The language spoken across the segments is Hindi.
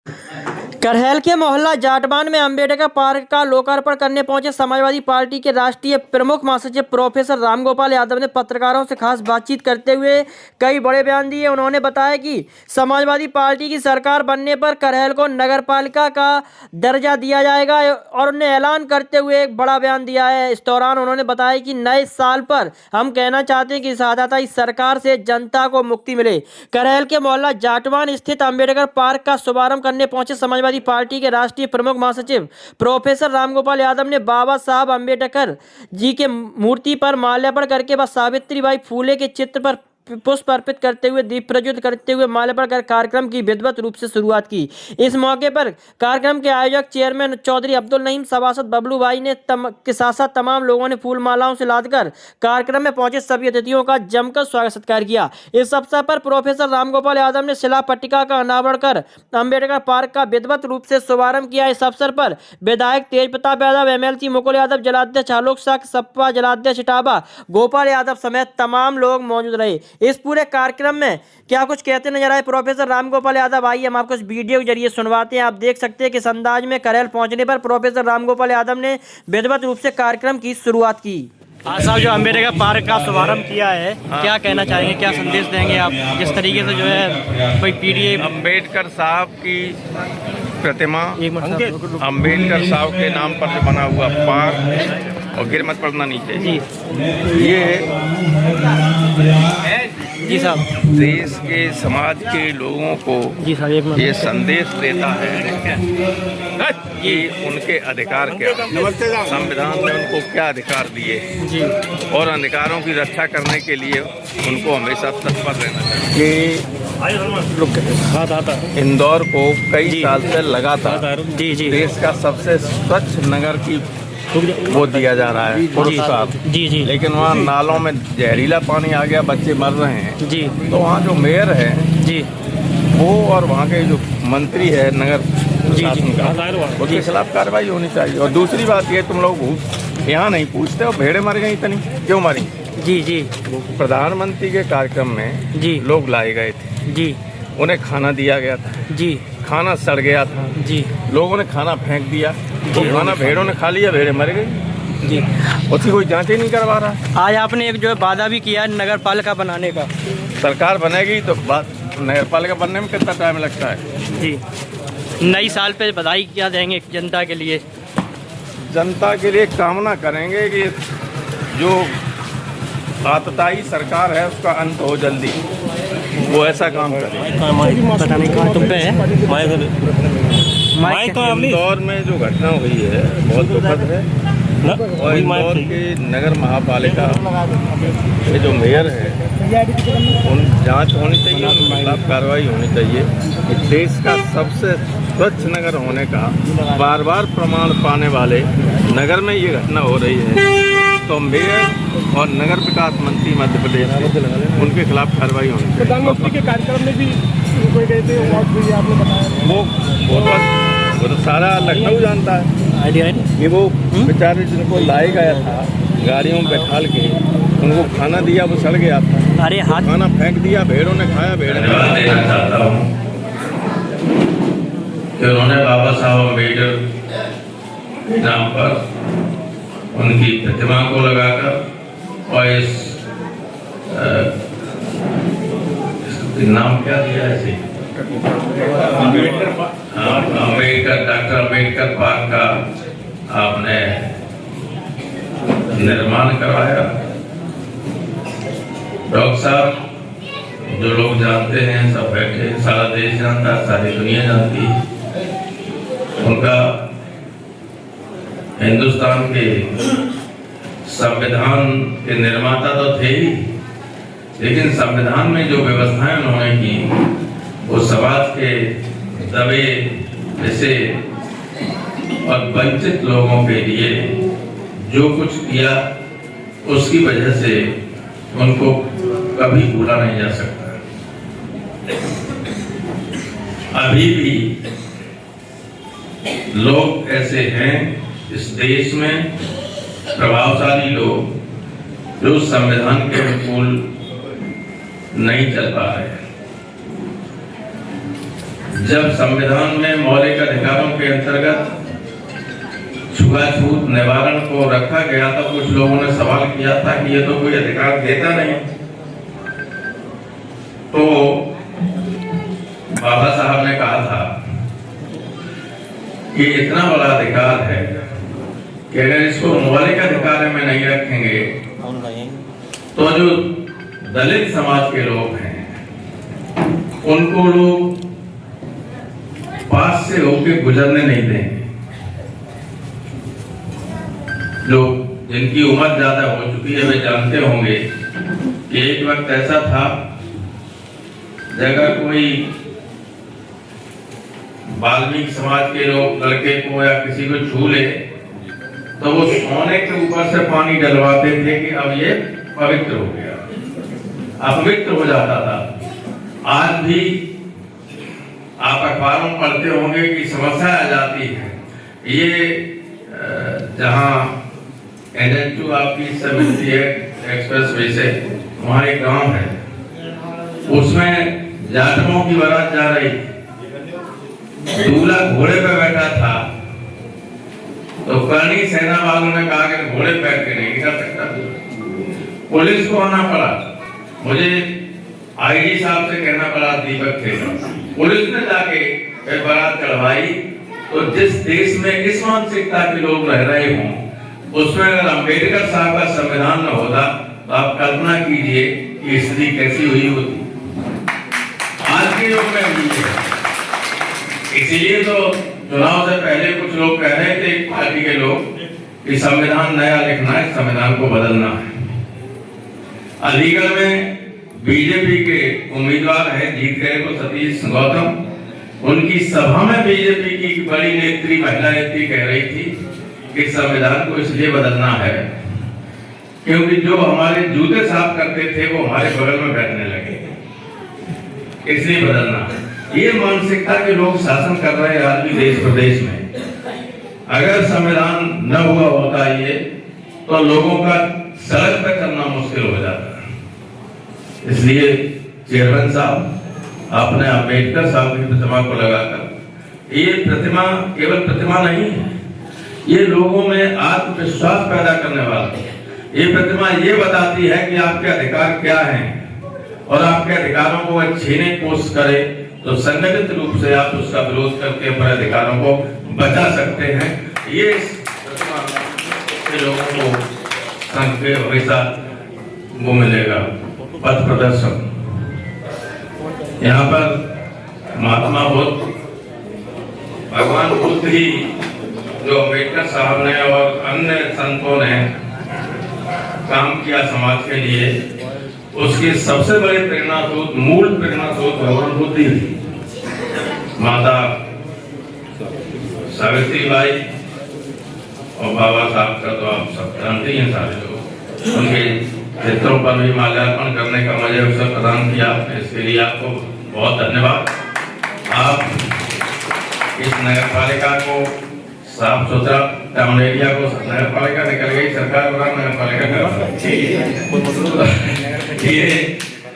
करहैल के मोहल्ला जाटवान में अंबेडकर पार्क का लोकार्पण करने पहुंचे समाजवादी पार्टी के राष्ट्रीय प्रमुख महासचिव प्रोफेसर रामगोपाल यादव ने पत्रकारों से खास बातचीत करते हुए कई बड़े बयान दिए। उन्होंने बताया कि समाजवादी पार्टी की सरकार बनने पर करहैल को नगरपालिका का दर्जा दिया जाएगा और उन्हें ऐलान करते हुए एक बड़ा बयान दिया है। इस दौरान उन्होंने बताया कि नए साल पर हम कहना चाहते हैं कि इस सरकार से जनता को मुक्ति मिले। करहैल के मोहल्ला जाटवान स्थित अंबेडकर पार्क का शुभारंभ करने पहुंचे समाजवादी पार्टी के राष्ट्रीय प्रमुख महासचिव प्रोफेसर रामगोपाल यादव ने बाबा साहब अंबेडकर जी के मूर्ति पर माल्यार्पण करके व सावित्रीबाई फूले के चित्र पर पुष्प अर्पित करते हुए दीप प्रज्वलित करते हुए माल्यार्पण कर कार्यक्रम की विधिवत रूप से शुरुआत की। इस मौके पर कार्यक्रम के आयोजक चेयरमैन चौधरी अब्दुल नईम, सभासद बबलू भाई ने के साथ साथ तमाम लोगों ने फूल मालाओं से लादकर कार्यक्रम में पहुंचे सभी अतिथियों का जमकर स्वागत सत्कार किया। इस अवसर पर प्रोफेसर रामगोपाल यादव ने शिला पट्टिका का अनावरण कर अंबेडकर पार्क का विधिवत रूप से शुभारंभ किया। इस अवसर पर विधायक तेज प्रताप यादव, एमएलसी मुकुल यादव, जिलाध्यक्ष आलोक साक, सपा जिलाध्यक्ष इटावा गोपाल यादव समेत तमाम लोग मौजूद रहे। इस पूरे कार्यक्रम में क्या कुछ कहते नजर आए प्रोफेसर रामगोपाल यादव, आइए हम आपको इस वीडियो के जरिए सुनवाते हैं। आप देख सकते हैं कि इस अंदाज में करहैल पहुंचने पर प्रोफेसर रामगोपाल यादव ने विधिवत रूप से कार्यक्रम की शुरुआत की। आज साहब जो अंबेडकर पार्क का शुभारंभ किया है, क्या कहना चाहेंगे, क्या संदेश देंगे आप? जिस तरीके से जो है कोई पीडीए अंबेडकर साहब की प्रतिमा, अंबेडकर साहब के नाम पर जो बना हुआ पार्क, और गिर मत पड़ना नीचे जी, जी साहब, देश के समाज के लोगों को जी साहब ये संदेश देता है कि उनके अधिकार क्या, संविधान ने उनको क्या अधिकार दिए जी, और अधिकारों की रक्षा करने के लिए उनको हमेशा तत्पर रहना चाहिए। कि इंदौर को कई साल से लगातार देश का सबसे स्वच्छ नगर की वो दिया जा रहा है पुरस्कार जी जी, लेकिन वहाँ नालों में जहरीला पानी आ गया, बच्चे मर रहे हैं जी। तो वहाँ जो मेयर है जी, वो और वहाँ के जो मंत्री है नगर प्रशासन का, उसके खिलाफ कार्रवाई होनी चाहिए। और दूसरी बात ये, तुम लोग यहाँ नहीं पूछते हो भेड़े मर गई इतनी क्यों मरी? जी जी, प्रधानमंत्री के कार्यक्रम में जी लोग लाए गए थे जी, उन्हें खाना दिया गया था जी, खाना सड़ गया था जी, लोगों ने खाना फेंक दिया, तो खाना भेड़ों ने खा लिया, भेड़े मर गई जी। उसकी कोई जांच ही नहीं करवा रहा। आज आपने एक जो है वादा भी किया है नगर पालिका बनाने का। सरकार बनेगी तो बात, नगर पालिका बनने में कितना टाइम लगता है जी। नई साल पे बधाई क्या देंगे जनता के लिए? जनता के लिए कामना करेंगे कि जो आतताई सरकार है उसका अंत हो जल्दी, वो ऐसा काम करे। पता नहीं कहाँ तुम पे है इंदौर में जो घटना हुई है बहुत दुखद है, और इंदौर के नगर महापालिका के जो मेयर है उन जांच होनी चाहिए, उनके खिलाफ कार्रवाई होनी चाहिए। कि देश का सबसे स्वच्छ नगर होने का बार बार प्रमाण पाने वाले नगर में ये घटना हो रही है, तो मेयर और नगर विकास मंत्री मध्य प्रदेश उनके खिलाफ कार्रवाई होनी चाहिए। प्रधानमंत्री के कार्यक्रम में भी कोई गए थे, आपने बताया वो तो सारा लखनऊ जानता है कि वो बेचारे जिनको लाया गया था गाड़ियों में बैठाल के, उनको खाना दिया, वो सड़ गया था। अरे हाथ खाना फेंक दिया, भेड़ों ने खाया, भेड़ों ने खाया। कि उन्होंने बाबा साहब अम्बेडकर नाम पर उनकी प्रतिमा को लगाकर और इस नाम क्या दिया है, अम्बेडकर, डॉक्टर अम्बेडकर पार्क का आपने निर्माण करवाया। डॉक्टर साहब जो लोग जानते हैं सब बैठे, सारा देश जानता, सारी दुनिया जानती है उनका। हिंदुस्तान के संविधान के निर्माता तो थे ही, लेकिन संविधान में जो व्यवस्थाएं उन्होंने की वो समाज के दबे जैसे और वंचित लोगों के लिए जो कुछ किया उसकी वजह से उनको कभी भूला नहीं जा सकता। अभी भी लोग ऐसे हैं इस देश में, प्रभावशाली लोग जो संविधान के अनुकूल नहीं चल पा रहे हैं। जब संविधान में मौलिक अधिकारों के अंतर्गत छुआछूत निवारण को रखा गया तो कुछ लोगों ने सवाल किया था कि ये तो कोई अधिकार देता नहीं। तो बाबा साहब ने कहा था कि इतना बड़ा अधिकार है कि अगर इसको मौलिक अधिकार में नहीं रखेंगे तो जो दलित समाज के लोग हैं उनको लोग पास से होके गुजरने नहीं देंगे। लोग जिनकी उम्र ज्यादा हो चुकी है वे जानते होंगे कि एक वक्त ऐसा था अगर कोई वाल्मीकि समाज के लोग लड़के को या किसी को छू ले तो वो सोने के ऊपर से पानी डलवाते थे कि अब ये पवित्र हो गया, अपवित्र हो जाता था। आज भी आप अखबारों में पढ़ते होंगे कि समस्या आ जाती है। ये जहां NH2 आपकी से मिलती है एक्सप्रेस वे से, वहां एक गांव है, उसमें जाटवों की बारात जा रही थी। दूल्हा घोड़े पे बैठा था तो करनी सेना वालों ने कहा कि घोड़े पे बैठ के नहीं कर सकता, पुलिस को आना पड़ा। मुझे IG साहब से कहना पड़ा, दीपक थे, पुलिस ने जाके बारात चढ़वाई। तो जिस देश में इस मानसिकता के लोग रह रहे हों उसमें अगर अम्बेडकर साहब का संविधान न होता तो आप कल्पना कीजिए कि स्थिति कैसी हुई होती। आज के युग में हुई है। इसीलिए तो चुनाव से पहले कुछ लोग कह रहे थे, पार्टी के लोग, कि संविधान नया लिखना है, संविधान को बदलना है। अलीगढ़ में बीजेपी के उम्मीदवार हैं, जीत गए वो सतीश गौतम। उनकी सभा में बीजेपी की बड़ी नेत्री, महिला नेत्री कह रही थी कि संविधान को इसलिए बदलना है क्योंकि जो हमारे जूते साफ करते थे वो हमारे बगल में बैठने लगे, इसलिए बदलना है। ये मानसिकता के लोग शासन कर रहे हैं आज भी देश प्रदेश में। अगर संविधान न हुआ होता ये तो लोगों का सड़क पर चलना मुश्किल हो जाता। इसलिए चेयरमैन साहब आपने अम्बेडकर साहब की प्रतिमा को लगाकर, ये प्रतिमा केवल प्रतिमा नहीं है, ये लोगों में आत्मविश्वास पैदा करने वाला है। ये प्रतिमा ये बताती है कि आपके अधिकार क्या हैं और आपके अधिकारों को छीनने की कोशिश करे तो संगठित रूप से आप उसका विरोध करके अपने अधिकारों को बचा सकते हैं। ये प्रतिमा से लोगों को संघ के हमेशा वो मिलेगा पथ प्रदर्शन। यहाँ पर महात्मा बुद्ध, भगवान बुद्ध ही जो अम्बेडकर साहब ने और अन्य संतों ने काम किया समाज के लिए, उसके सबसे बड़े प्रेरणा स्रोत, मूल प्रेरणा स्रोत भगवान बुद्ध ही थी। माता सावित्रीबाई और बाबा साहब का तो आप सब जानते ही हैं सारे लोग। उनके चित्रों पर भी माल्यार्पण करने का मुझे अवसर प्रदान किया, इसके लिए आपको बहुत धन्यवाद। आप इस नगर पालिका को साफ सुथरा, टाउन एरिया को नगर पालिका निकल गई, सरकार बना नगर पालिका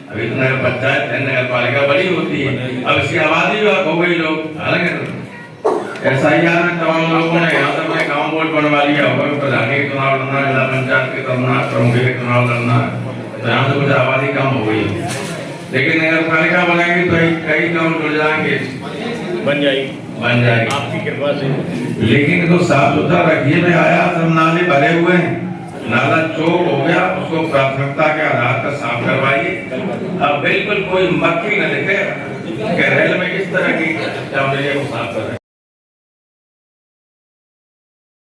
अभी तो नगर पंचायत है, नगर पालिका बड़ी होती है। अब इसकी आबादी हो गई लोग, हालांकि SIR में तमाम लोगों ने यहाँ तक मैं गाँव बोर्ड बनवा लिया होगा, प्रधान के चुनाव लड़ना, जिला पंचायत के चुनाव, प्रमुख के चुनाव लड़ना, तो यहाँ से कुछ आबादी कम हो गई। लेकिन नगर पालिका बनाएंगे तो कई काम जुड़ जाएंगे, बन जाएगी आपकी कृपा से। लेकिन तो साफ सुथरा रखिए। में आया सब नाले भरे हुए हैं, नाला चौक हो गया, उसको प्राथमिकता के आधार पर साफ करवाइए। अब बिल्कुल कोई मक्खी न दिखे रेल में इस तरह की को साफ कर रहे हैं।